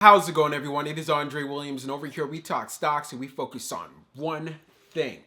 How's it going, everyone? It is Andre Williams, and over here we talk stocks and we focus on one thing.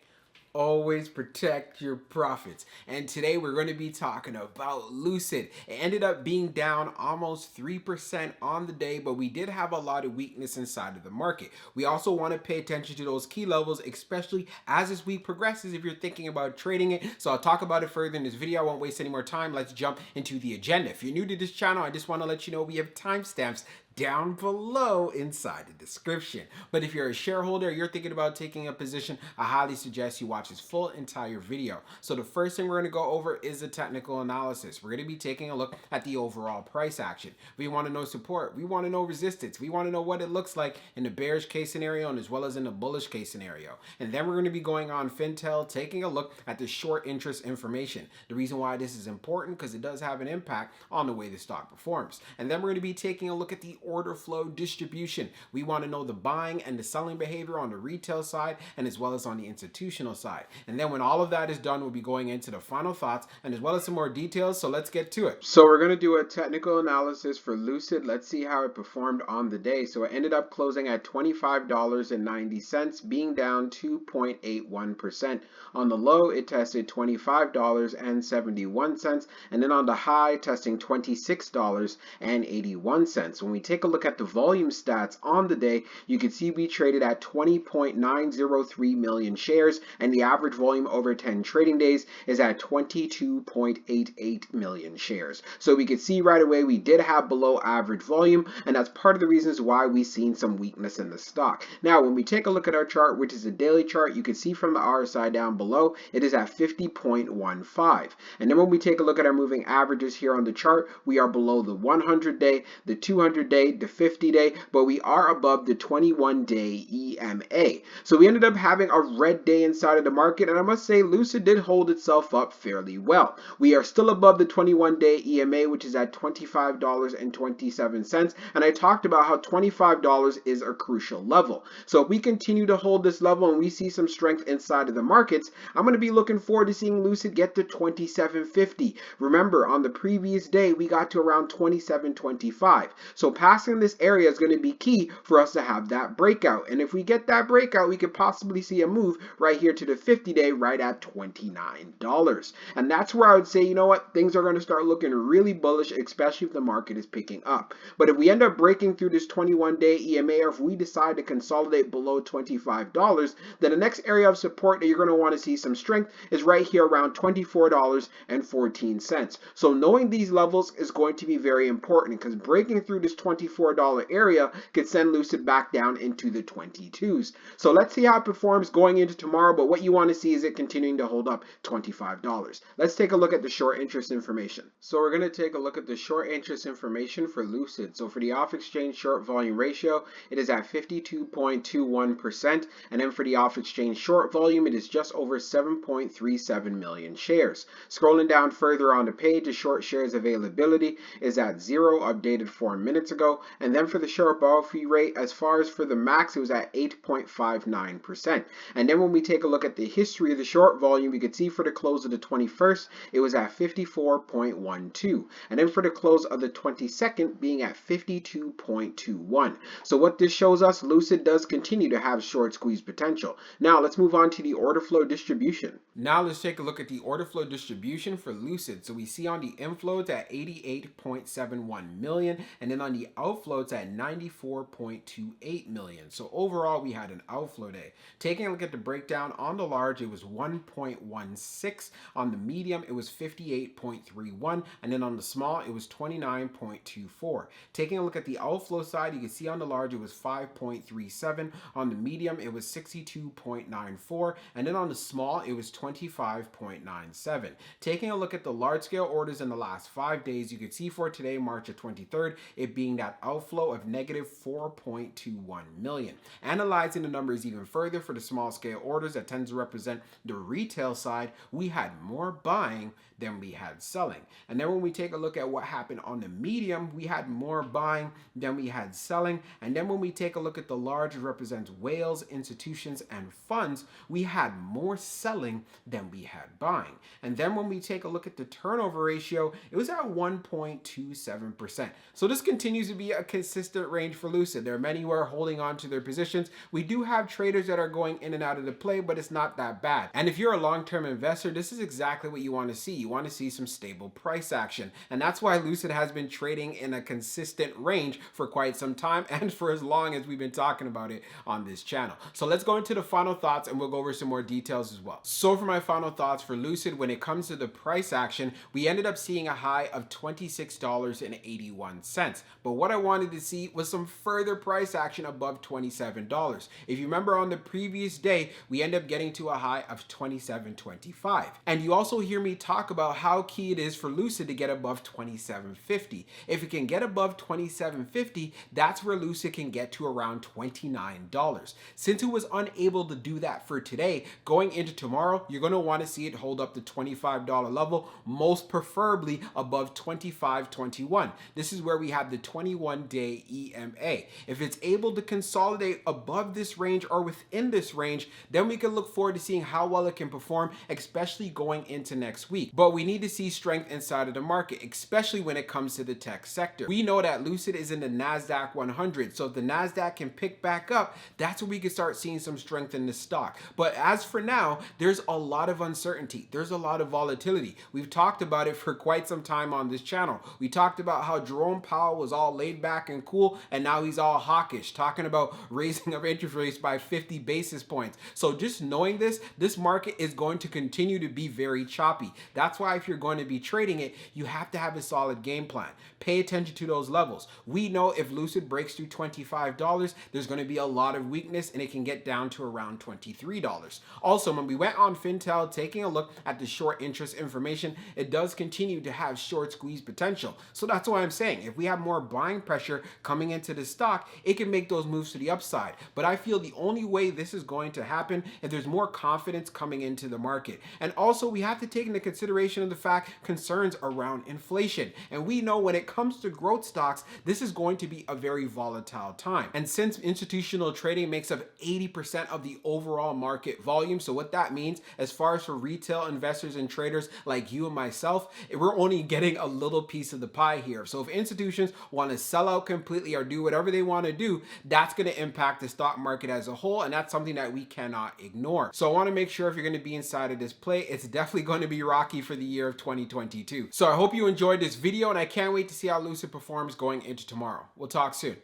Always protect your profits. And today we're going to be talking about Lucid. It ended up being down almost 3% on the day, but we did have a lot of weakness inside of the market. We also want to pay attention to those key levels, especially as this week progresses if you're thinking about trading it. So I'll talk about it further in this video. I won't waste any more time. Let's jump into the agenda. If you're new to this channel, I just want to let you know we have timestamps down below inside the description. But if you're a shareholder, you're thinking about taking a position, I highly suggest you watch this full entire video. So the first thing we're going to go over is the technical analysis. We're going to be taking a look at the overall price action. We want to know support. We want to know resistance. We want to know what it looks like in the bearish case scenario and as well as in the bullish case scenario. And then we're going to be going on Fintel, taking a look at the short interest information. The reason why this is important because it does have an impact on the way the stock performs. And then we're going to be taking a look at the order flow distribution. We want to know the buying and the selling behavior on the retail side and as well as on the institutional side. And then when all of that is done, we'll be going into the final thoughts and as well as some more details. So let's get to it. So we're going to do a technical analysis for Lucid. Let's see how it performed on the day. So it ended up closing at $25.90, being down 2.81%. On the low, it tested $25.71, and then on the high, testing $26.81. When we take a look at the volume stats on the day, you can see we traded at 20.903 million shares, and the average volume over 10 trading days is at 22.88 million shares. So we could see right away we did have below average volume, and that's part of the reasons why we've seen some weakness in the stock. Now, when we take a look at our chart, which is a daily chart, you can see from the RSI down below, it is at 50.15. And then when we take a look at our moving averages here on the chart, we are below the 100-day, the 200-day, the 50-day, but we are above the 21-day EMA. So we ended up having a red day inside of the market, and I must say Lucid did hold itself up fairly well. We are still above the 21-day EMA, which is at $25.27, and I talked about how $25 is a crucial level. So if we continue to hold this level and we see some strength inside of the markets, I'm going to be looking forward to seeing Lucid get to $27.50. Remember, on the previous day, we got to around $27.25. So passing this area is going to be key for us to have that breakout. And if we get that breakout, we could possibly see a move right here to the 50-day right at $29. And that's where I would say, you know what, things are going to start looking really bullish, especially if the market is picking up. But if we end up breaking through this 21-day EMA, or if we decide to consolidate below $25, then the next area of support that you're going to want to see some strength is right here around $24.14. So knowing these levels is going to be very important because breaking through this $24 area could send Lucid back down into the 22s. So let's see how it performs going into tomorrow, but what you want to see is it continuing to hold up $25. Let's take a look at the short interest information. So we're going to take a look at the short interest information for Lucid. So for the off-exchange short volume ratio, it is at 52.21%, and then for the off-exchange short volume, it is just over 7.37 million shares. Scrolling down further on the page, the short shares availability is at 0, updated 4 minutes ago, and then for the short borrow fee rate, as far as for the max, it was at 8.59%. And then when we take a look at the history of the short volume, we can see for the close of the 21st, it was at 54.12, and then for the close of the 22nd, being at 52.21. So what this shows us, Lucid does continue to have short squeeze potential. Now let's move on to the order flow distribution. Now let's take a look at the order flow distribution for Lucid. So we see on the inflow it's at 88.71 million, and then on the outflow it's at 94.28 million. So overall we had an outflow day. Taking a look at the breakdown, on the large it was 1.16, on the medium it was 58.31, and then on the small it was 29.24. Taking a look at the outflow side, you can see on the large it was 5.37, on the medium it was 62.94, and then on the small it was 25.97. Taking a look at the large scale orders in the last 5 days, you can see for today, March the 23rd, it being that outflow of negative 4.21 million. Analyzing the numbers even further for the small scale orders that tends to represent the retail side, we had more buying than we had selling. And then when we take a look at what happened on the medium, we had more buying than we had selling. And then when we take a look at the large, it represents whales, institutions, and funds, we had more selling than we had buying. And then when we take a look at the turnover ratio, it was at 1.27%. So this continues to to be a consistent range for Lucid. There are many who are holding on to their positions. We do have traders that are going in and out of the play, but it's not that bad. And if you're a long-term investor, this is exactly what you want to see. You want to see some stable price action. And that's why Lucid has been trading in a consistent range for quite some time and for as long as we've been talking about it on this channel. So let's go into the final thoughts and we'll go over some more details as well. So for my final thoughts for Lucid, when it comes to the price action, we ended up seeing a high of $26.81. But what I wanted to see was some further price action above $27. If you remember on the previous day, we end up getting to a high of $27.25. And you also hear me talk about how key it is for Lucid to get above $27.50. If it can get above $27.50, that's where Lucid can get to around $29. Since it was unable to do that for today, going into tomorrow, you're going to want to see it hold up the $25 level, most preferably above $25.21. This is where we have the 21-day EMA. If it's able to consolidate above this range or within this range, then we can look forward to seeing how well it can perform, especially going into next week. But we need to see strength inside of the market, especially when it comes to the tech sector. We know that Lucid is in the NASDAQ 100, so if the NASDAQ can pick back up, that's when we can start seeing some strength in the stock. But as for now, there's a lot of uncertainty. There's a lot of volatility. We've talked about it for quite some time on this channel. We talked about how Jerome Powell was all laid back and cool, and now he's all hawkish, talking about raising of interest rates by 50 basis points. So just knowing this market is going to continue to be very choppy. That's why if you're going to be trading it, you have to have a solid game plan. Pay attention to those levels. We know if Lucid breaks through $25, there's going to be a lot of weakness and it can get down to around $23. Also, when we went on Fintel taking a look at the short interest information, it does continue to have short squeeze potential. So that's why I'm saying if we have more buying pressure coming into the stock, it can make those moves to the upside. But I feel the only way this is going to happen if there's more confidence coming into the market. And also we have to take into consideration of the fact concerns around inflation. And we know when it comes to growth stocks, this is going to be a very volatile time. And since institutional trading makes up 80% of the overall market volume, so what that means as far as for retail investors and traders like you and myself, we're only getting a little piece of the pie here. So if institutions want to sell out completely or do whatever they want to do, that's going to impact the stock market as a whole, and that's something that we cannot ignore. So I want to make sure if you're going to be inside of this play, it's definitely going to be rocky for the year of 2022. So I hope you enjoyed this video, and I can't wait to see how Lucid performs going into tomorrow. We'll talk soon.